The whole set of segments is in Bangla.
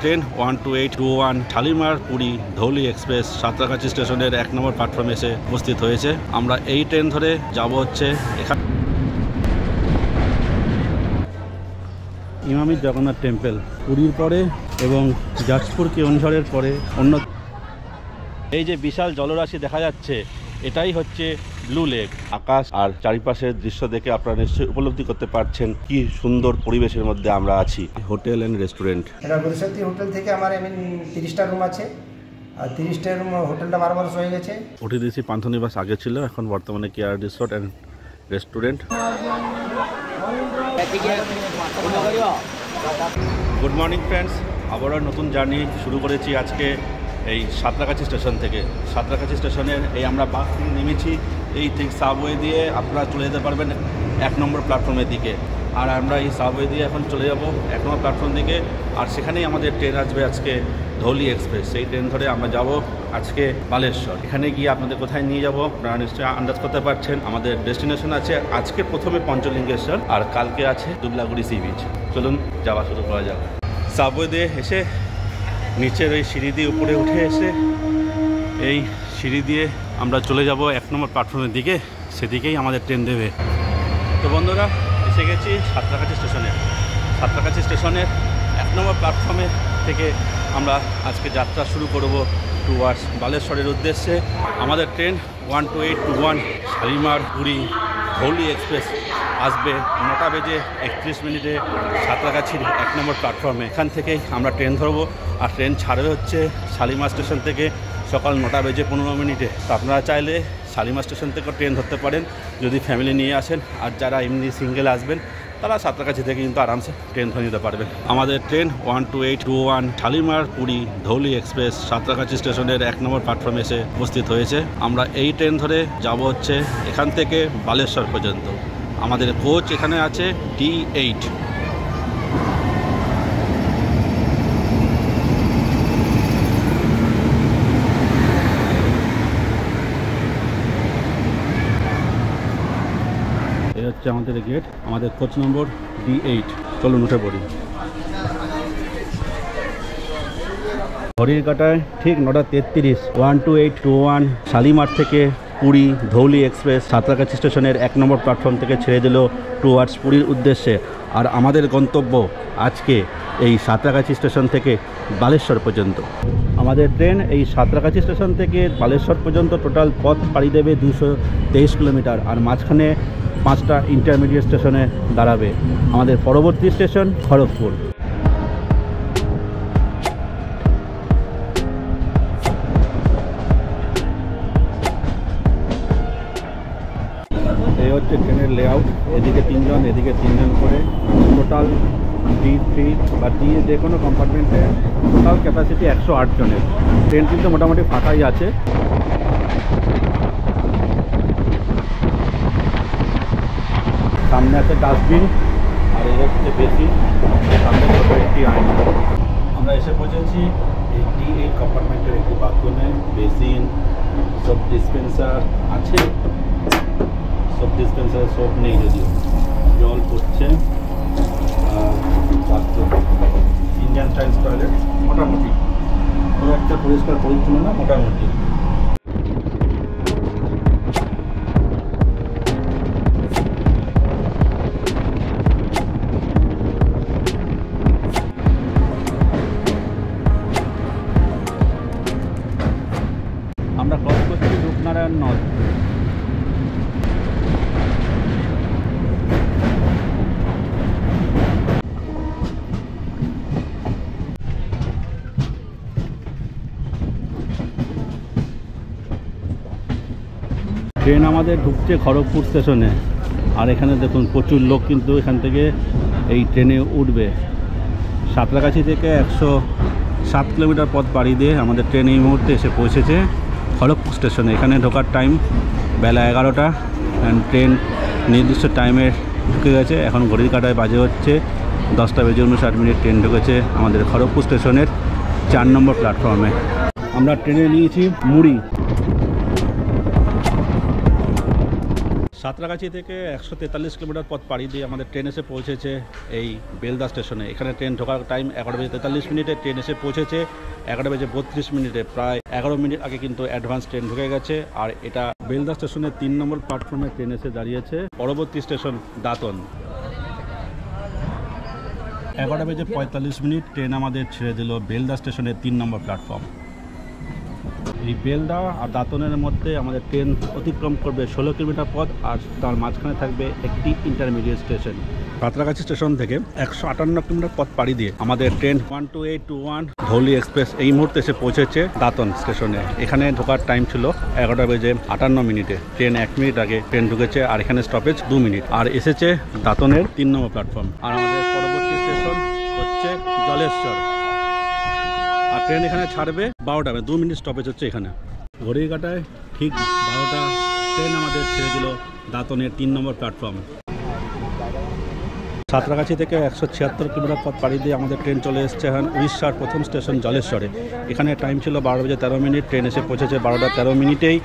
ট্রেন 12821 শালিমার পুরী ধৌলি এক্সপ্রেস সাঁতরাগাছি স্টেশনের 1 নম্বর প্ল্যাটফর্মে এসে উপস্থিত হয়েছে। আমরা এই ট্রেন ধরে যাব হচ্ছে এখানে ইমামি জগন্নাথ টেম্পল পুরীর পরে এবং যাজপুর কেওনঝড়ের পরে অন্য। এই যে বিশাল জলরাশি দেখা যাচ্ছে এটাই হচ্ছে ব্লু লেক। আকাশ আর চারিপাশের দৃশ্য দেখে আপনারা নিশ্চয়ই উপলব্ধি করতে পারছেন কি সুন্দর পরিবেশের মধ্যে আমরা আছি। হোটেল এন্ড রেস্টুরেন্ট, এটা বরিশালী হোটেল থেকে আমার 30টা রুম আছে আর 30টা রুম হোটেলটা 12 বছর হয়ে গেছে। ওটিডিসি পান্থনিবাস আগে ছিল, এখন বর্তমানে care resort and restaurant. Good morning friends, আবারও নতুন জার্নি শুরু করেছি আজকে এই সাঁতরাগাছি স্টেশন থেকে। সাঁতরাগাছি স্টেশনের এই আমরা বাস থেকে নেমেছি, এই ঠিক সাবওয়ে দিয়ে আপনারা চলে যেতে পারবেন 1 নম্বর প্ল্যাটফর্মের দিকে। আর আমরা এই সাবওয়ে দিয়ে এখন চলে যাব 1 নম্বর প্ল্যাটফর্ম দিকে। আর সেখানেই আমাদের ট্রেন আসবে আজকে ধৌলি এক্সপ্রেস। সেই ট্রেন ধরে আমরা যাব আজকে বালেশ্বর। এখানে গিয়ে আপনাদের কোথায় নিয়ে যাব আপনারা নিশ্চয়ই আন্দাজ করতে পারছেন। আমাদের ডেস্টিনেশন আছে আজকে প্রথমে পঞ্চলিঙ্গেশ্বর আর কালকে আছে দুবলাগুড়ি সি বিচ। চলুন যাওয়া শুরু করা যাক। সাবওয়ে দিয়ে এসে নিচের ওই সিঁড়ি দিয়ে উপরে উঠে এসে এই সিঁড়ি দিয়ে আমরা চলে যাব 1 নম্বর প্ল্যাটফর্মের দিকে, সেদিকেই আমাদের ট্রেন দেবে। তো বন্ধুরা, এসে গেছি সাঁতরাগাছি স্টেশনে। সাঁতরাগাছি স্টেশনের 1 নম্বর প্ল্যাটফর্মে থেকে আমরা আজকে যাত্রা শুরু করব টুয়ার্ডস বালেশ্বরের উদ্দেশ্যে। আমাদের ট্রেন 12821 শালিমার পুরী ধৌলি এক্সপ্রেস আসবে 9টা বেজে 31 মিনিটে সাঁতরাগাছির 1 নম্বর প্ল্যাটফর্মে। এখান থেকেই আমরা ট্রেন ধরবো আর ট্রেন ছাড়বে হচ্ছে শালিমার স্টেশন থেকে সকাল 9টা বেজে 15 মিনিটে। তো আপনারা চাইলে শালিমার স্টেশন থেকেও ট্রেন ধরতে পারেন যদি ফ্যামিলি নিয়ে আসেন, আর যারা এমনি সিঙ্গেল আসবেন তারা সাঁতরাগাছি থেকে কিন্তু আরামসে ট্রেন ধরে নিতে পারবেন। আমাদের ট্রেন 12821 শালিমার পুরী ধৌলি এক্সপ্রেস সাঁতরাগাছি স্টেশনের 1 নম্বর প্ল্যাটফর্মে এসে উপস্থিত হয়েছে। আমরা এই ট্রেন ধরে যাব হচ্ছে এখান থেকে বালেশ্বর পর্যন্ত। আমাদের কোচ এখানে আছে D8। এই হচ্ছে আমাদের গেট, আমাদের কোচ নম্বর D8। চলুন উঠে পড়ি। ঘড়ির কাঁটায় ঠিক 9টা 33। 12821 শালিমার থেকে পুরী ধৌলি এক্সপ্রেস সাঁতরাগাছি স্টেশনের 1 নম্বর প্ল্যাটফর্ম থেকে ছেড়ে দিল টুয়ার্ডস পুরীর উদ্দেশ্যে। আর আমাদের গন্তব্য আজকে এই সাঁতরাগাছি স্টেশন থেকে বালেশ্বর পর্যন্ত। আমাদের ট্রেন এই সাঁতরাগাছি স্টেশন থেকে বালেশ্বর পর্যন্ত টোটাল পথ পাড়ি দেবে 223 কিলোমিটার। আর মাঝখানে 5টা ইন্টারমিডিয়েট স্টেশনে দাঁড়াবে। আমাদের পরবর্তী স্টেশন খড়গপুর। এই হচ্ছে ট্রেনের লেআউট, এদিকে 3 জন এদিকে 3 জন করে, টোটাল D3 বা D যে কোনো কম্পার্টমেন্টে টোটাল ক্যাপাসিটি 108 জনের। ট্রেন কিন্তু মোটামুটি ফাঁকাই আছে। সামনে আছে ডাস্টবিন আর এই হচ্ছে বেসি, সামনে ছোটো একটি আয়না। আমরা এসে পৌঁছেছি এই D8 কম্পার্টমেন্টের একটি বাথরুমে। বেসিন, সোপ ডিসপেন্সার আছে, সোপ ডিসপেন্সার সোপ নেই যদিও, জল পড়ছে। আর বাথরুম ইন্ডিয়ান স্টাইল টয়লেট, মোটামুটি খুব একটা পরিষ্কার পরিচ্ছন্ন না, মোটামুটি। আমরা ক্রস করছি রূপনারায়ণ নদ। ট্রেন আমাদের ঢুকছে খড়গপুর স্টেশনে। আর এখানে দেখুন প্রচুর লোক কিন্তু এখান থেকে এই ট্রেনে উঠবে। সাঁতরাগাছি থেকে 107 কিলোমিটার পথ পাড়ি দিয়ে আমাদের ট্রেন এই মুহূর্তে এসে পৌঁছেছে খড়গপুর স্টেশনে। এখানে ঢোকার টাইম বেলা 11টা, অ্যান্ড ট্রেন নির্দিষ্ট টাইমে ঢুকে গেছে। এখন ঘড়ির কাঁটায় বাজে হচ্ছে 10টা বেজে 59 মিনিট। ট্রেন ঢুকেছে আমাদের খড়গপুর স্টেশনের 4 নম্বর প্ল্যাটফর্মে। আমরা ট্রেনে নিয়েছি মুড়ি। সাঁতরাগাছি থেকে 143 কিলোমিটার পথ পাড়ি দিয়ে আমাদের ট্রেন এসে পৌঁছেছে এই বেলদা স্টেশনে। এখানে ট্রেন ঢোকার টাইম 11:43, ট্রেন এসে পৌঁছেছে 11:32। প্রায় 11 মিনিট আগে কিন্তু অ্যাডভান্স ট্রেন ঢুকে গেছে। আর এটা বেলদা স্টেশনের 3 নম্বর প্ল্যাটফর্মে ট্রেন এসে দাঁড়িয়েছে। পরবর্তী স্টেশন দাঁতন। 11:45 ট্রেন আমাদের ছেড়ে দিল বেলদা স্টেশনের 3 নম্বর প্ল্যাটফর্ম। এই বেলদা আর দাঁতনের মধ্যে আমাদের ট্রেন অতিক্রম করবে 16 কিলোমিটার পথ, আর তার মাঝখানে থাকবে একটি ইন্টারমিডিয়েট স্টেশন। সাঁতরাগাছি স্টেশন থেকে 158 কিলোমিটার পথ পাড়ি দিয়ে আমাদের ট্রেন 12821 ধৌলি এক্সপ্রেস এই মুহূর্তে এসে পৌঁছেছে দাঁতন স্টেশনে। এখানে ঢোকার টাইম ছিল 11:58। ট্রেন 1 মিনিট আগে ট্রেন ঢুকেছে, আর এখানে স্টপেজ 2 মিনিট। আর এসেছে দাঁতনের 3 নম্বর প্ল্যাটফর্ম। আর আমাদের পরবর্তী স্টেশন হচ্ছে জলেশ্বর। আর ট্রেন এখানে ছাড়বে 12টা, 2 মিনিট স্টপেজ হচ্ছে এখানে। ঘড়ির কাঁটায় ঠিক 12টা ট্রেন আমাদের ছেড়ে দিল দাঁতনের 3 নম্বর প্ল্যাটফর্ম। সাঁতরাগাছি থেকে 176 কিলোমিটার পথ পাড়ি দিয়ে আমাদের ট্রেন চলে এসেছে এখন উড়িষ্যার প্রথম স্টেশন জলেশ্বরে। এখানে টাইম ছিল 12:13। ট্রেন এসে পৌঁছেছে 12:13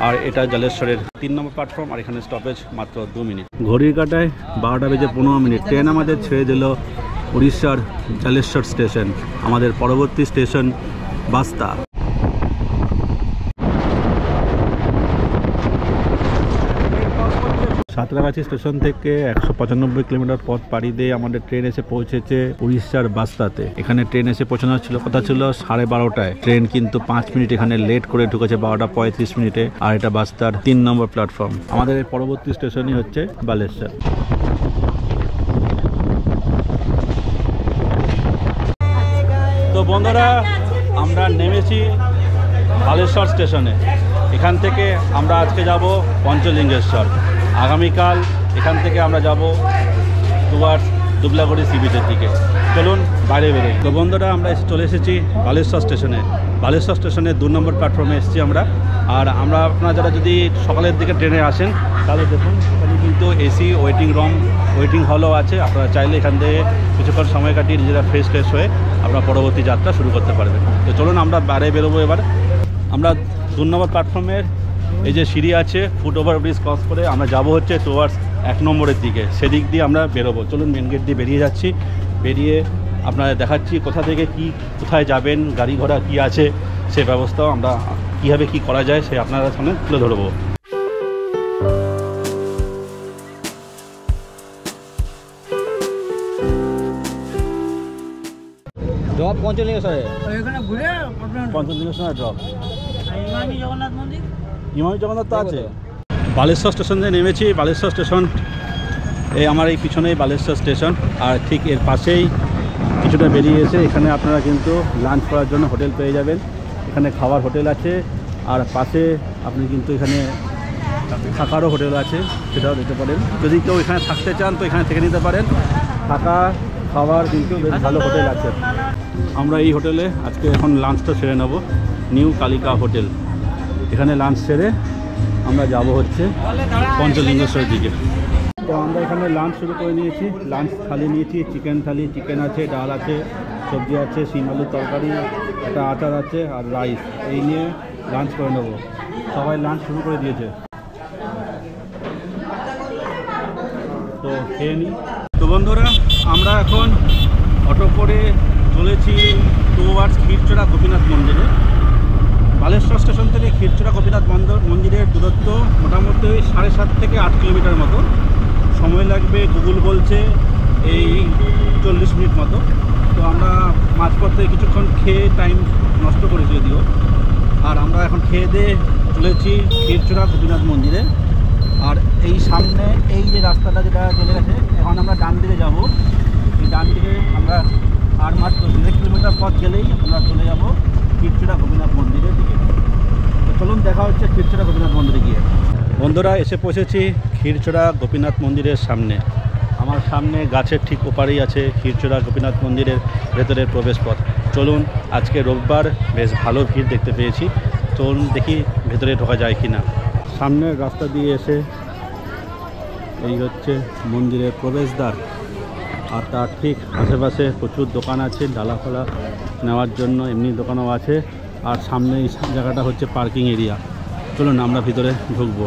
আর এটা জলেশ্বরের 3 নম্বর প্ল্যাটফর্ম। আর এখানে স্টপেজ মাত্র 2 মিনিট। ঘড়ির কাঁটায় 12:15। ট্রেন আমাদের ছেড়ে দিল উড়িষ্যার জলেশ্বর স্টেশন। আমাদের পরবর্তী স্টেশন বাস্তা। সাঁতরাগাছি স্টেশন থেকে 195 কিলোমিটার পথ পাড়ি দিয়ে আমাদের ট্রেন এসে পৌঁছেছে উড়িষ্যার বাস্তাতে। এখানে ট্রেন এসে পৌঁছানোর কথা ছিল 12:30। ট্রেন কিন্তু 5 মিনিট এখানে লেট করে ঢুকেছে 12:35। আর এটা বাস্তার 3 নম্বর প্ল্যাটফর্ম। আমাদের পরবর্তী স্টেশনই হচ্ছে বালেশ্বর। তো বন্ধুরা, আমরা নেমেছি বালেশ্বর স্টেশনে। এখান থেকে আমরা আজকে যাব পঞ্চলিঙ্গেশ্বর। আগামীকাল এখান থেকে আমরা যাব টুয়ার্ডস দুবলাগড়ি সি বিচের দিকে। চলুন বাইরে বেরোই। তো বন্ধুরা, আমরা চলে এসেছি বালেশ্বর স্টেশনে। বালেশ্বর স্টেশনে 2 নম্বর প্ল্যাটফর্মে এসেছি আমরা। আর আপনারা যারা যদি সকালের দিকে ট্রেনে আসেন তাহলে দেখুন এখানে কিন্তু এসি ওয়েটিং হলও আছে। আপনারা চাইলে এখান থেকে কিছুক্ষণ সময় কাটিয়ে নিজেরা ফ্রেশ হয়ে আপনারা পরবর্তী যাত্রা শুরু করতে পারবেন। তো চলুন আমরা বাইরে বেরোবো। এবার আমরা 2 নম্বর প্ল্যাটফর্মের এই যে সিঁড়ি আছে, ফুট ওভার ব্রিজ ক্রস করে আমরা যাব হচ্ছে টুয়ার্ডস 1 নম্বরের দিকে। সেদিক দিয়ে আমরা বেরোবো। চলুন মেন গেট দিয়ে বেরিয়ে যাচ্ছি। বেরিয়ে আপনাদের দেখাচ্ছি কোথা থেকে কোথায় যাবেন, গাড়ি ঘোড়া কী আছে, সে ব্যবস্থাও আমরা কীভাবে কী করা যায় সে আপনারা সামনে তুলে ধরবো। ড্রপ পঞ্চলিঙ্গেশ্বরে, পঞ্চলিঙ্গেশ্বর ড্রপ। ইমামি জগন্নাথ তো আছে। বালেশ্বর স্টেশন দিয়ে নেমেছি। বালেশ্বর স্টেশন আমার এই পিছনেই বালেশ্বর স্টেশন। আর ঠিক এর পাশেই কিছুটা বেরিয়ে এসে এখানে আপনারা কিন্তু লাঞ্চ করার জন্য হোটেল পেয়ে যাবেন। এখানে খাওয়ার হোটেল আছে, আর পাশে আপনি কিন্তু এখানে থাকারও হোটেল আছে, সেটাও নিতে পারেন। যদি কেউ এখানে থাকতে চান তো এখানে থেকে নিতে পারেন। থাকা খাওয়ার কিন্তু বেশ ভালো হোটেল আছে। আমরা এই হোটেলে আজকে এখন লাঞ্চটা সেরে নেব, নিউ কালিকা হোটেল। এখানে লাঞ্চ সেরে আমরা যাব হচ্ছে পঞ্চলিঙ্গেশ্বরের দিকে। তো আমরা এখানে লাঞ্চ শুরু করে নিয়েছি। লাঞ্চ থালি নিয়েছি, চিকেন থালি। চিকেন আছে, ডাল আছে, সবজি আছে, শিম আলুর তরকারি, একটা আচার আছে, আর রাইস। এই নিয়ে লাঞ্চ করে নেব। সবাই লাঞ্চ শুরু করে দিয়েছে, তো খেয়ে নিই। তো বন্ধুরা, আমরা এখন অটো করে চলেছি টুয়ার্ডস ক্ষীরচোরা গোপীনাথ মন্দিরে। বালেশ্বর স্টেশন থেকে ক্ষীরচোরা গোপীনাথ মন্দিরের দূরত্ব মোটামুটি 7.5 থেকে 8 কিলোমিটার মতো। সময় লাগবে গুগল বলছে এই 40 মিনিট মতো। তো আমরা মাঝপথে কিছুক্ষণ খেয়ে টাইম নষ্ট করেছি যদিও। আর আমরা এখন খেয়ে দিয়ে চলেছি ক্ষীরচোরা গোপীনাথ মন্দিরে। আর এই সামনে এই যে রাস্তাটা যেটা চলে গেছে, এখন আমরা ডান দিকে যাব। এই ডান দিকে আমরা আর মাত্র 1 কিলোমিটার পথ গেলেই আমরা চলে যাব ক্ষীরচোরা গোপীনাথ মন্দিরের দিকে। তো চলুন দেখা হচ্ছে ক্ষীরচোরা গোপীনাথ মন্দিরে গিয়ে। বন্ধুরা, এসে পৌঁছেছি ক্ষীরচোরা গোপীনাথ মন্দিরের সামনে। আমার সামনে গাছের ঠিক ওপারেই আছে ক্ষীরচোরা গোপীনাথ মন্দিরের ভেতরের প্রবেশপথ। চলুন, আজকে রোববার বেশ ভালো ভিড় দেখতে পেয়েছি। চলুন দেখি ভেতরে ঢোকা যায় কি না। সামনের রাস্তা দিয়ে এসে এই হচ্ছে মন্দিরের প্রবেশদ্বার। আর তার ঠিক আশেপাশে প্রচুর দোকান আছে, ডালাফালা নেওয়ার জন্য এমনি দোকানও আছে। আর সামনে এই জায়গাটা হচ্ছে পার্কিং এরিয়া। চলুন আমরা ভিতরে ঢুকবো।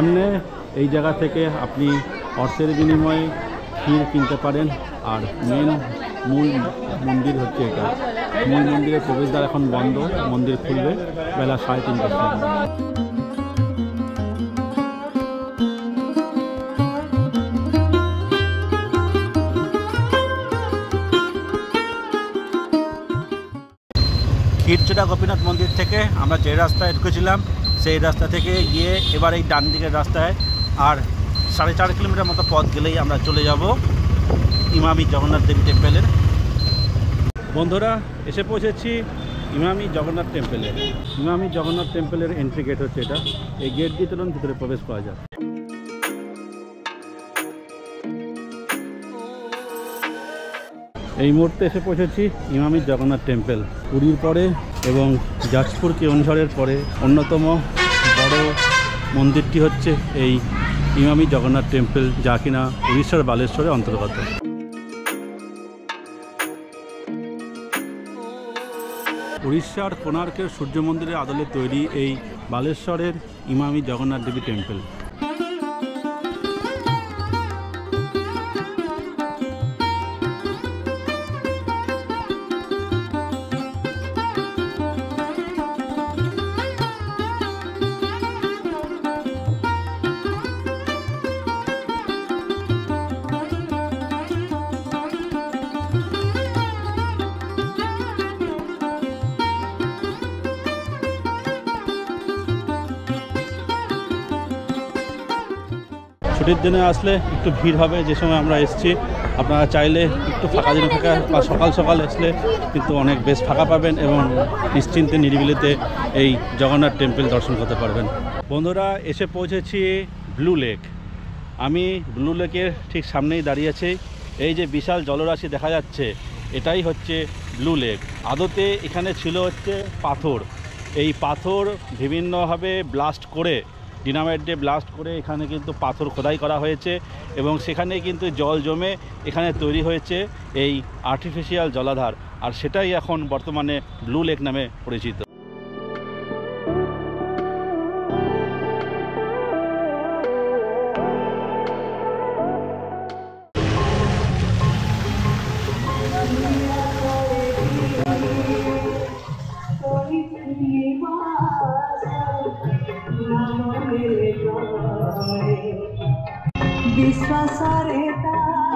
সামনে এই জায়গা থেকে আপনি অর্থের বিনিময়ে ক্ষীর কিনতে পারেন। আর মূল মন্দির হচ্ছে এটা। মূল মন্দিরের প্রবেশদ্বার এখন বন্ধ, মন্দির খুলবে বেলা 3:30টার সময়। ক্ষীরচোরা গোপীনাথ মন্দির থেকে আমরা যে রাস্তায় ঢুকেছিলাম সেই রাস্তা থেকে গিয়ে এবার এই ডান দিকের রাস্তায় আর 4.5 কিলোমিটার মতো পথ গেলেই আমরা চলে যাব ইমামি জগন্নাথ দেবী টেম্পেলের। বন্ধুরা, এসে পৌঁছেছি ইমামি জগন্নাথ টেম্পেলে। ইমামি জগন্নাথ টেম্পেলের এন্ট্রি গেট হচ্ছে এটা। এই গেট দিয়ে চলুন ভিতরে প্রবেশ করা যায়। এই মুহূর্তে এসে পৌঁছেছি ইমামি জগন্নাথ টেম্পেল। পুরীর পরে এবং যাজপুর কেওনঝড়ের পরে অন্যতম বড় মন্দিরটি হচ্ছে এই ইমামি জগন্নাথ টেম্পেল, যা কিনা উড়িষ্যার বালেশ্বরের অন্তর্গত। উড়িষ্যার কোণার্কের সূর্য মন্দিরের আদলে তৈরি এই বালেশ্বরের ইমামি জগন্নাথ দেবী টেম্পেল। ছুটির দিনে আসলে একটু ভিড় হবে, যে সময় আমরা এসেছি। আপনারা চাইলে একটু ফাঁকা দিনে ফাঁকা বা সকাল সকাল আসলে কিন্তু অনেক বেশ ফাঁকা পাবেন এবং নিশ্চিন্তে নিরিবিলিতে এই জগন্নাথ টেম্পল দর্শন করতে পারবেন। বন্ধুরা, এসে পৌঁছেছি ব্লু লেক। আমি ব্লু লেকের ঠিক সামনেই দাঁড়িয়েছি। এই যে বিশাল জলরাশি দেখা যাচ্ছে, এটাই হচ্ছে ব্লু লেক। আদতে এখানে ছিল হচ্ছে পাথর। এই পাথর বিভিন্নভাবে ব্লাস্ট করে, ডিনামাইট দিয়ে ব্লাস্ট করে এখানে কিন্তু পাথর খোদাই করা হয়েছে এবং সেখানে কিন্তু জল জমে এখানে তৈরি হয়েছে এই আর্টিফিশিয়াল জলাধার। আর সেটাই এখন বর্তমানে ব্লু লেক নামে পরিচিত।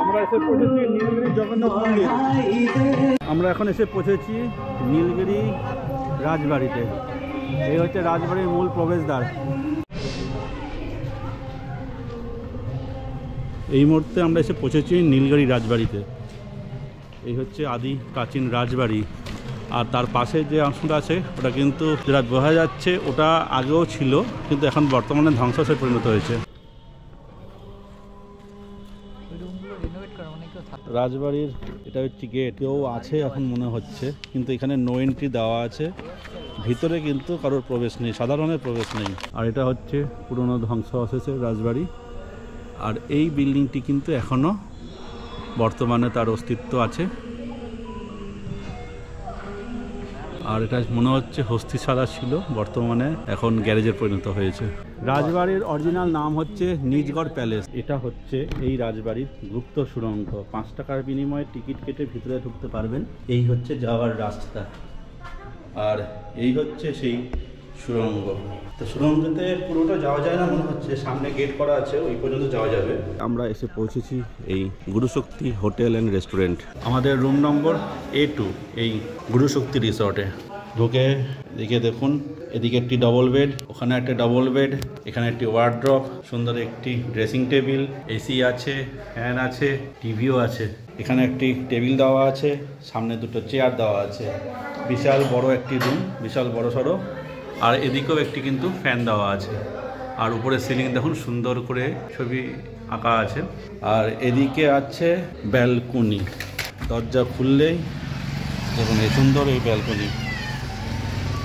আমরা এসে পৌঁছেছি নীলগিরি জগন্নাথ মন্দির। আমরা এখন এসে পৌঁছেছি নীলগিরি রাজবাড়িতে। এই হচ্ছে রাজবাড়ির মূল প্রবেশদ্বার। এই মুহূর্তে আমরা এসে পৌঁছেছি নীলগিরি রাজবাড়িতে। এই হচ্ছে আদি প্রাচীন রাজবাড়ি। আর তার পাশে যে অংশটা আছে ওটা কিন্তু যেটা বোঝা যাচ্ছে ওটা আগেও ছিল, কিন্তু এখন বর্তমানে ধ্বংসাবশেষে পরিণত হয়েছে। রাজবাড়ির এটা হচ্ছে গেট। কেউ আছে এখন মনে হচ্ছে, কিন্তু এখানে নো এন্ট্রি দেওয়া আছে। ভিতরে কিন্তু কারোর প্রবেশ নেই, সাধারণের প্রবেশ নেই। আর এটা হচ্ছে পুরনো ধ্বংসাবশেষের রাজবাড়ি। আর এই বিল্ডিংটি কিন্তু এখনও বর্তমানে তার অস্তিত্ব আছে। আর এটা মনে হচ্ছে হস্তিশালা ছিল, বর্তমানে এখন গ্যারেজের পরিণত হয়েছে। রাজবাড়ির অরিজিনাল নাম হচ্ছে নিজগড় প্যালেস। এটা হচ্ছে এই রাজবাড়ির গুপ্ত সুড়ঙ্গ। 5 টাকার বিনিময়ে টিকিট কেটে ভিতরে ঢুকতে পারবেন। এই হচ্ছে যাওয়ার রাস্তা, আর এই হচ্ছে সেই সুড়ঙ্গ। তো সুড়ঙ্গতে পুরোটা যাওয়া যায় না মনে হচ্ছে, সামনে গেট করা আছে, ওই পর্যন্ত যাওয়া যাবে। আমরা এসে পৌঁছেছি এই গুরুশক্তি হোটেল অ্যান্ড রেস্টুরেন্ট। আমাদের রুম নম্বর A2 এই গুরুশক্তি রিসর্টে। ঢুকে এদিকে দেখুন, এদিকে একটি ডবল বেড, ওখানে একটা ডবল বেড, এখানে একটি ওয়ার্ড্রপ, সুন্দর একটি ড্রেসিং টেবিল, এসি আছে, ফ্যান আছে, টিভিও আছে। এখানে একটি টেবিল দেওয়া আছে, সামনে দুটো চেয়ার দেওয়া আছে। বিশাল বড় একটি রুম, বিশাল বড় সড়ো। আর এদিকেও একটি কিন্তু ফ্যান দেওয়া আছে। আর উপরে সিলিং দেখুন সুন্দর করে ছবি আঁকা আছে। আর এদিকে আছে ব্যালকনি। দরজা খুললেই দেখুন এই সুন্দর এই ব্যালকনি।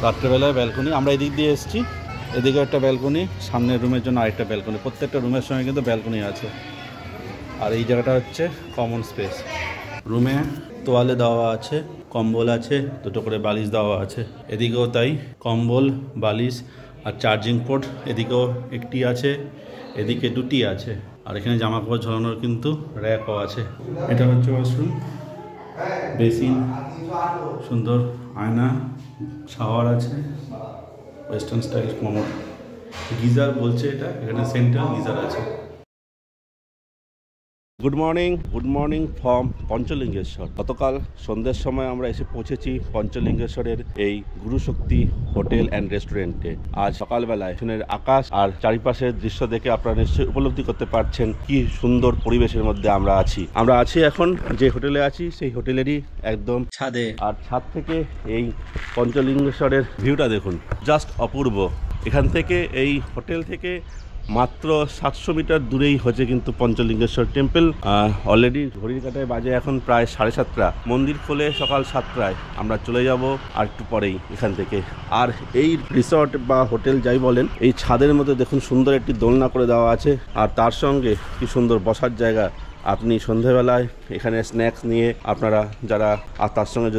রাত্রেবেলায় ব্যালকনি। আমরা এদিক দিয়ে এসেছি, এদিকে একটা ব্যালকনি, সামনের রুমের জন্য আরেকটা ব্যালকনি। প্রত্যেকটা রুমের সঙ্গে কিন্তু ব্যালকনি আছে। আর এই জায়গাটা হচ্ছে কমন স্পেস। রুমে তোয়ালে দেওয়া আছে, কম্বল আছে, দুটো করে বালিশ দেওয়া আছে। এদিকেও তাই, কম্বল, বালিশ আর চার্জিং পোর্ট এদিকেও একটি আছে, এদিকে দুটি আছে। আর এখানে জামা কাপড় ঝোলানোর কিন্তু র্যাকও আছে। এটা হচ্ছে ওয়াশরুম, বেসিন, সুন্দর আয়না, শাওয়ার আছে, ওয়েস্টার্ন স্টাইল কমোড, গিজার বলছে এটা, এখানে সেন্ট্রাল গিজার আছে। Good morning from Panchalingeshwar. গতকাল সন্ধ্যের সময় আমরা এসে পৌঁছেছি পঞ্চলিঙ্গেশ্বরের এই গুরুশক্তি হোটেল অ্যান্ড রেস্টুরেন্টে। আজ সকালবেলায় এখানের আকাশ আর চারিপাশের দৃশ্য দেখে আপনারা নিশ্চয়ই উপলব্ধি করতে পারছেন কি সুন্দর পরিবেশের মধ্যে আমরা আছি এখন যে হোটেলে আছি সেই হোটেলেরই একদম ছাদে। আর ছাদ থেকে এই পঞ্চলিঙ্গেশ্বরের ভিউটা দেখুন, জাস্ট অপূর্ব। এখান থেকে এই হোটেল থেকে মাত্র 700 মিটার দূরেই হচ্ছে কিন্তু পঞ্চলিঙ্গেশ্বর টেম্পল। অলরেডি ঘড়ির কাঁটায় বাজে এখন প্রায় 7:30। মন্দির খোলে সকাল 7টায়। আমরা চলে যাব আর একটু পরেই এখান থেকে। আর এই রিসর্ট বা হোটেল যাই বলেন, এই ছাদের মধ্যে দেখুন সুন্দর একটি দোলনা করে দেওয়া আছে, আর তার সঙ্গে কি সুন্দর বসার জায়গা। আপনি সন্ধেবেলায় এখানে স্ন্যাক্স নিয়ে আপনারা যারা, আর তার সঙ্গে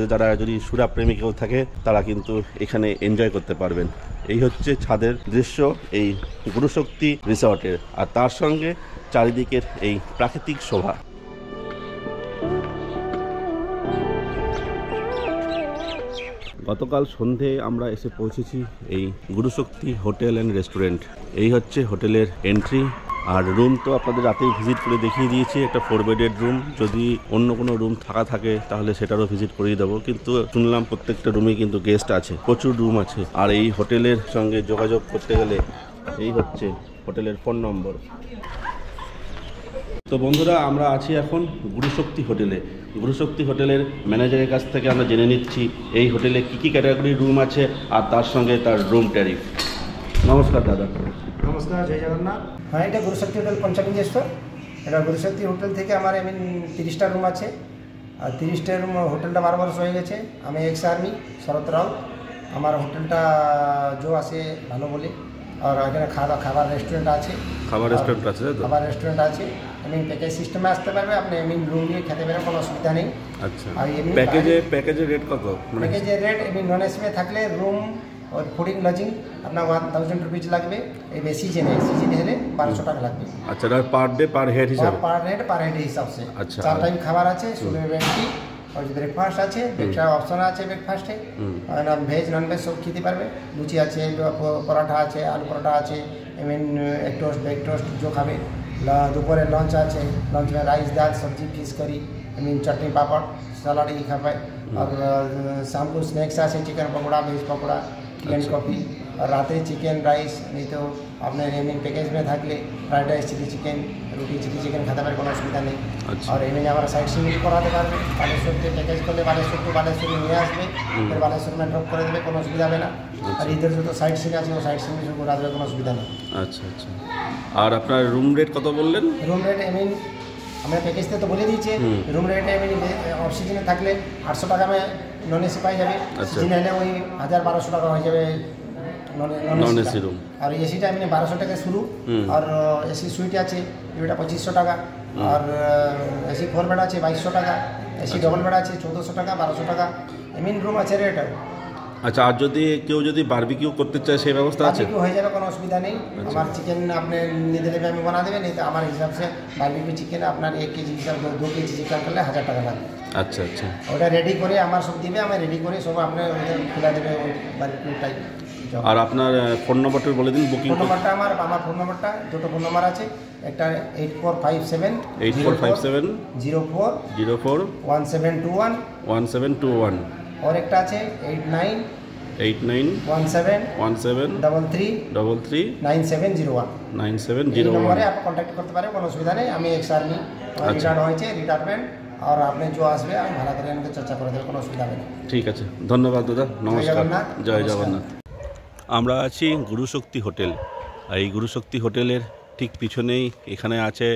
যদি সুরা প্রেমী কেউ থাকে তারা কিন্তু এখানে এনজয় করতে পারবেন। এই হচ্ছে ছাদের দৃশ্য এই গুরুশক্তি রিসর্টের, আর তার সঙ্গে চারিদিকের এই প্রাকৃতিক শোভা। গতকাল সন্ধে আমরা এসে পৌঁছেছি এই গুরুশক্তি হোটেল অ্যান্ড রেস্টুরেন্ট। এই হচ্ছে হোটেলের এন্ট্রি। আর রুম তো আপনাদের রাতেই ভিজিট করে দেখিয়ে দিয়েছি, একটা 4 বেডের রুম। যদি অন্য কোনো রুম থাকে তাহলে সেটারও ভিজিট করিয়ে দেবো, কিন্তু শুনলাম প্রত্যেকটা রুমে কিন্তু গেস্ট আছে, প্রচুর রুম আছে। আর এই হোটেলের সঙ্গে যোগাযোগ করতে গেলে এই হচ্ছে হোটেলের ফোন নম্বর। তো বন্ধুরা, আমরা আছি এখন গুরুশক্তি হোটেলে। গুরুশক্তি হোটেলের ম্যানেজারের কাছ থেকে আমরা জেনে নিচ্ছি এই হোটেলে কী ক্যাটাগরির রুম আছে আর তার সঙ্গে তার রুম ট্যারিফ। নমস্কার দাদা। নমস্কার, জয় জগন্নাথ। হ্যাঁ, এটা গুরুশক্তি হোটেল পঞ্চলিঙ্গেশ্বর। এটা গুরুশক্তি হোটেল থেকে আমার 30টা রুম আছে। আর 30টা রুম, হোটেলটা 12 বছর হয়ে গেছে। আমি এক্স আর্মি শরৎ রাও। আমার হোটেলটা আছে ভালো বলে। আর এখানে খাবার রেস্টুরেন্ট আছে। খাবার রেস্টুরেন্ট আছে। প্যাকেজ সিস্টেমে আসতে পারবে, আপনি রুম নিয়ে খেতে পারবেন, কোনো অসুবিধা নেই। আচ্ছা, আর প্যাকেজের রেট কত? প্যাকেজের রেট নন এসি থাকলে রুম और फूडिंग लजिंग अपना 1000 रुपीज़ লাগবে। এই সিজন হলে 1200 টাকা লাগবে। আচ্ছা, পার ডে পার হেড হিসাবে? পার হেড হিসাব से। আচ্ছা, 4 টাইম খাবার আছে, সুন্দর রেস্টি আর ব্রেকফাস্ট আছে, এক্সট্রা অপশন আছে ব্রেকফাস্টে। আর ভেজ নন ভেজ সব খেতে পারবে। লুচি আছে, পরোটা আছে, আলু পরোটা আছে, এক টোস্ট ব্রেক টোস্ট जो খাবে। দুপুরে লঞ্চ আছে, লঞ্চ में রাইস ডাল सब्जी फिश करी, चटनी पापड़ सलाद ये खाবে। और शाम को स्नैक्स আছে, chicken pakora, veg pakora, chicken coffee. और रात चिकन राइस, नहीं तो आपने पैकेज में থাকলে फ्राइड राइस, चिली चिकेन, রুটি চিলি চিকেন খেতে পারে, কোনো অসুবিধা নেই। আর আমরা সাইড সিন করাতে পারবে। বালেশ্বর প্যাকেজ করলে বালেশ্বরে নিয়ে আসবে, বালেশ্বর में ড্রপ করে দেবে, কোনো অসুবিধা হবে না। আর ইধার যত সাইড সিন আছে ও সাইড সিন সব ঘোরা দেবে, কোনো অসুবিধা নেই। আচ্ছা। আর আপনার রুম রেট কত বললেন? রুম রেট আমরা প্যাকেজতে তো বলে দিয়েছি। রুম রেট অফ সিজনে থাকলে 800 টাকা में নন এসি পাই যাবে। সিজনে হলে ওই 1000-1200 টাকা হয়ে যাবে নন এসি রুম। আর এসিটা 1200 টাকা শুরু। আর এসি সুইট আছে যেটা 2500 টাকা। আর এসি 4 বেড আছে 2200 টাকা। এসি ডবল বেড আছে 1400 টাকা, 1200 টাকা রুম আছে রেট। আচ্ছা, আর কেউ যদি বারবিকিউ করতে চায় সেই ব্যবস্থা আছে? বারবিকিউ হয়ে যাবে, কোনো অসুবিধা নেই। আমার চিকেন আপনি নিয়ে দিলে আমি বানা দেবে, नहीं तो আমার হিসাব से বারবিকিউ চিকেন আপনার 1 কেজি হিসাব 2 কেজি চিকেন করলে 1000 টাকা লাগবে। আচ্ছা। ওটা রেডি করে আমার সব দিবে, আমি রেডি করে সব আপনার খোলা দেবে ওই বারবিকিউ টাইপ। আর আপনার ফোন নম্বরটা বলে দিন। বুকিং নম্বরটা আমার ফোন নম্বরটা দুটো ফোন নম্বর আছে। একটা 8457 04 1721 और একটা আছে 89 17 9701 নম্বরে আপনি কন্ট্যাক্ট করতে পারেন, কোনো অসুবিধা নেই। আমি এক্স আর্মি রিটায়ার্ড হয়েছে, রিটায়ারমেন্ট। আর আপনি যে আসবে আমি ভাড়া করে আমাকে চর্চা করে দেবেন, কোনো অসুবিধা নেই। ঠিক আছে, ধন্যবাদ দাদা, নমস্কার। জয় জগন্নাথ। আমরা আছি গুরুশক্তি হোটেল। এই গুরুশক্তি হোটেলের ঠিক পিছনেই এখানে আছে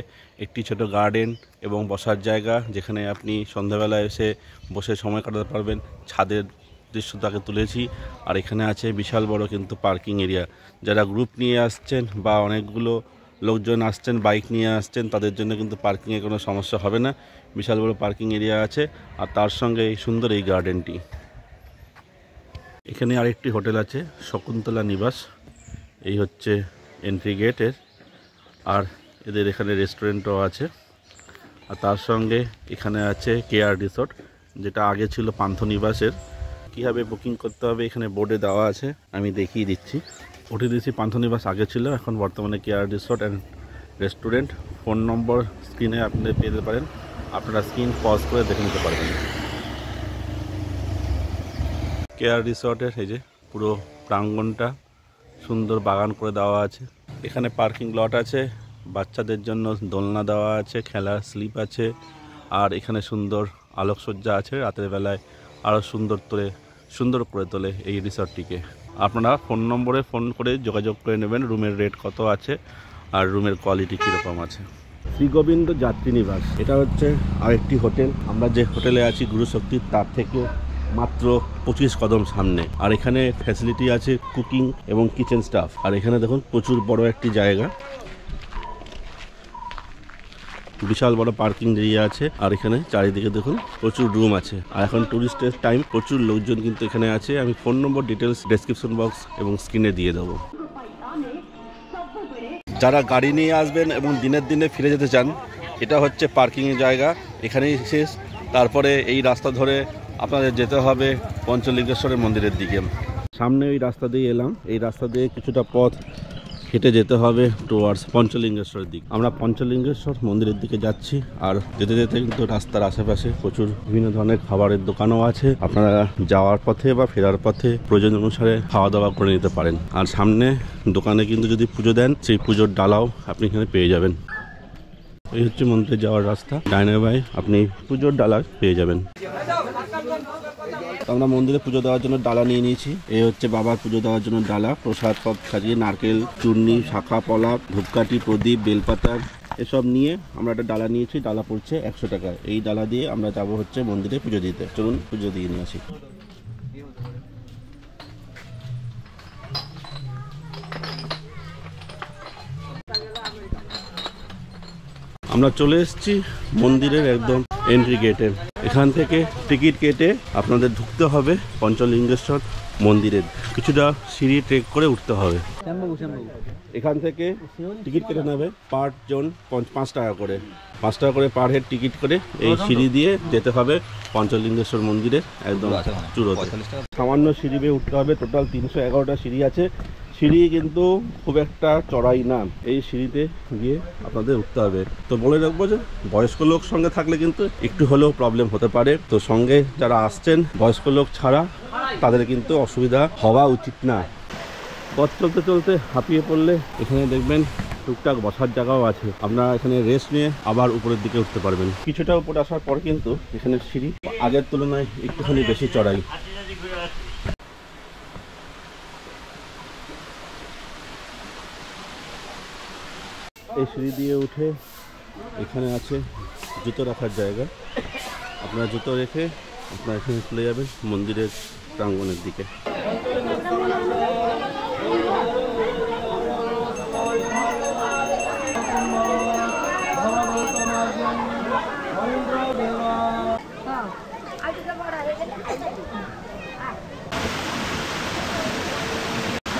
একটি ছোট গার্ডেন এবং বসার জায়গা, যেখানে আপনি সন্ধ্যাবেলায় এসে বসে সময় কাটাতে পারবেন। ছাদের দৃশ্য তাকে তুলেছি। আর এখানে আছে বিশাল বড় কিন্তু পার্কিং এরিয়া। যারা গ্রুপ নিয়ে আসছেন বা অনেকগুলো লোকজন আসছেন, বাইক নিয়ে আসছেন, তাদের জন্য কিন্তু পার্কিংয়ে কোনো সমস্যা হবে না। বিশাল বড় পার্কিং এরিয়া আছে। আর তার সঙ্গে এই সুন্দর এই গার্ডেনটি। এখানে আরেকটি হোটেল আছে, শকুন্তলা নিবাস। এই হচ্ছে এন্ট্রি গেটের, আর এদের এখানে রেস্টুরেন্টও আছে। আর তার সঙ্গে এখানে আছে কেআর রিসর্ট, যেটা আগে ছিল পান্থনিবাসের। কীভাবে বুকিং করতে হবে এখানে বোর্ডে দেওয়া আছে, আমি দেখিয়ে দিচ্ছি। ওটিডিসি পান্থনিবাস আগে ছিল, এখন বর্তমানে KR resort and restaurant. Phone নম্বর স্ক্রিনে আপনি পেতে পারেন, আপনারা স্ক্রিন পজ করে দেখে নিতে পারবেন। কেআর রিসর্টের এই যে পুরো প্রাঙ্গণটা সুন্দর বাগান করে দেওয়া আছে। এখানে পার্কিং লট আছে, বাচ্চাদের জন্য দোলনা দেওয়া আছে, খেলার স্লিপ আছে, আর এখানে সুন্দর আলোকসজ্জা আছে। রাতের বেলায় আরও সুন্দর করে তোলে এই রিসর্টটিকে। আপনারা ফোন নম্বরে ফোন করে যোগাযোগ করে নেবেন রুমের রেট কত আছে আর রুমের কোয়ালিটি কীরকম আছে। শ্রী গোবিন্দ যাত্রী নিবাস, এটা হচ্ছে আরেকটি হোটেল। আমরা যে হোটেলে আছি গুরুশক্তির, তার থেকে মাত্র 25 কদম সামনে। আর এখানে ফ্যাসিলিটি আছে কুকিং এবং কিচেন স্টাফ। আর এখানে দেখুন প্রচুর বড় একটি জায়গা, বিশাল বড় পার্কিং এরিয়া আছে। আর এখানে চারিদিকে দেখুন প্রচুর রুম আছে। আর এখন টুরিস্টের টাইম, প্রচুর লোকজন কিন্তু এখানে আছে। আমি ফোন নম্বর ডিটেলস ডেসক্রিপশন বক্স এবং স্ক্রিনে দিয়ে দেবো। যারা গাড়ি নিয়ে আসবেন এবং দিনে ফিরে যেতে চান, এটা হচ্ছে পার্কিংয়ের জায়গা, এখানেই শেষ। তারপরে এই রাস্তা ধরে আপনাদের যেতে হবে পঞ্চলিঙ্গেশ্বরের মন্দিরের দিকে। সামনে ওই রাস্তা দিয়ে এলাম, এই রাস্তা দিয়ে কিছুটা পথ হেঁটে যেতে হবে টুয়ার্ডস পঞ্চলিঙ্গেশ্বরের দিক। আমরা পঞ্চলিঙ্গেশ্বর মন্দিরের দিকে যাচ্ছি। আর যেতে যেতে কিন্তু রাস্তার আশেপাশে প্রচুর বিভিন্ন ধরনের খাবারের দোকানও আছে। আপনারা যাওয়ার পথে বা ফেরার পথে প্রয়োজন অনুসারে খাওয়া দাওয়া করে নিতে পারেন। আর সামনে দোকানে কিন্তু যদি পুজো দেন, সেই পুজোর ডালাও আপনি এখানে পেয়ে যাবেন। এই হচ্ছে মন্দিরে যাওয়ার রাস্তা, ডাইনে বাই আপনি পুজোর ডালা পেয়ে যাবেন। আমরা মন্দিরে পুজো দেওয়ার জন্য ডালা নিয়ে নিয়েছি। এই হচ্ছে বাবার পুজো দেওয়ার জন্য ডালা, প্রসাদ পথ সাজিয়ে নারকেল, চূর্ণি, শাখা, পলা, ধূপকাঠি, প্রদীপ, বেলপাতা এসব নিয়ে আমরা একটা ডালা নিয়েছি। ডালা পড়ছে 100 টাকা। এই ডালা দিয়ে আমরা যাব হচ্ছে মন্দিরে পুজো দিতে। চলুন পুজো দিয়ে নিয়ে আসি। আমরা চলে এসেছি মন্দিরের একদম এন্ট্রি গেটে। এখান থেকে টিকিট কেটে আপনাদের ঢুকতে হবে পঞ্চলিঙ্গেশ্বর মন্দিরের। কিছুটা সিঁড়ি ট্রেক করে উঠতে হবে। এখান থেকে টিকিট কেটে নেবে পার জন 5 টাকা করে, 5 টাকা করে পার হেড টিকিট করে এই সিঁড়ি দিয়ে যেতে হবে পঞ্চলিঙ্গেশ্বর মন্দিরে একদম চূড়োতে। সামান্য সিঁড়ি বেয়ে উঠতে হবে। টোটাল 311টা সিঁড়ি আছে। সিঁড়ি কিন্তু খুব একটা চড়াই না, এই সিঁড়িতে গিয়ে আপনাদের উঠতে হবে। তো বলে রাখবো যে বয়স্ক লোক সঙ্গে থাকলে কিন্তু একটু হলেও প্রবলেম হতে পারে। তো সঙ্গে যারা আসছেন বয়স্ক লোক ছাড়া তাদের কিন্তু অসুবিধা হওয়া উচিত না। পথ চলতে চলতে হাঁপিয়ে পড়লে এখানে দেখবেন টুকটাক বসার জায়গাও আছে। আপনারা এখানে রেস্ট নিয়ে আবার উপরের দিকে উঠতে পারবেন। কিছুটা উপরে আসার পর কিন্তু এখানে সিঁড়ি আগের তুলনায় একটুখানি বেশি চড়াই। এই সিঁড়ি দিয়ে উঠে এখানে আছে জুতো রাখার জায়গা। আপনারা জুতো রেখে আপনারা এখানে চলে যাবেন মন্দিরের প্রাঙ্গণের দিকে।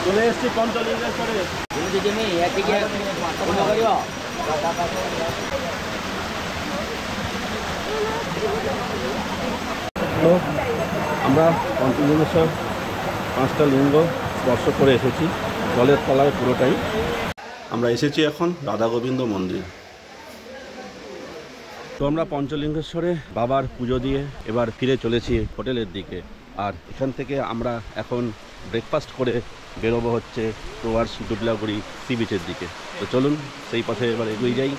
চলে এসছি পঞ্চলিঙ্গেশ্বরে। তো আমরা পঞ্চলিঙ্গেশ্বর 5টা লিঙ্গ স্পর্শ করে এসেছি জলের তলায় পুরোটাই। আমরা এসেছি এখন রাধা গোবিন্দ মন্দির। তো আমরা পঞ্চলিঙ্গেশ্বরে বাবার পুজো দিয়ে এবার ফিরে চলেছি হোটেলের দিকে। আর এখান থেকে আমরা এখন ব্রেকফাস্ট করে বেরোবো হচ্ছে টুয়ার্ডস ডুবলাগুড়ি সি বিচের দিকে। তো চলুন সেই পথে এবার এগিয়ে যাই।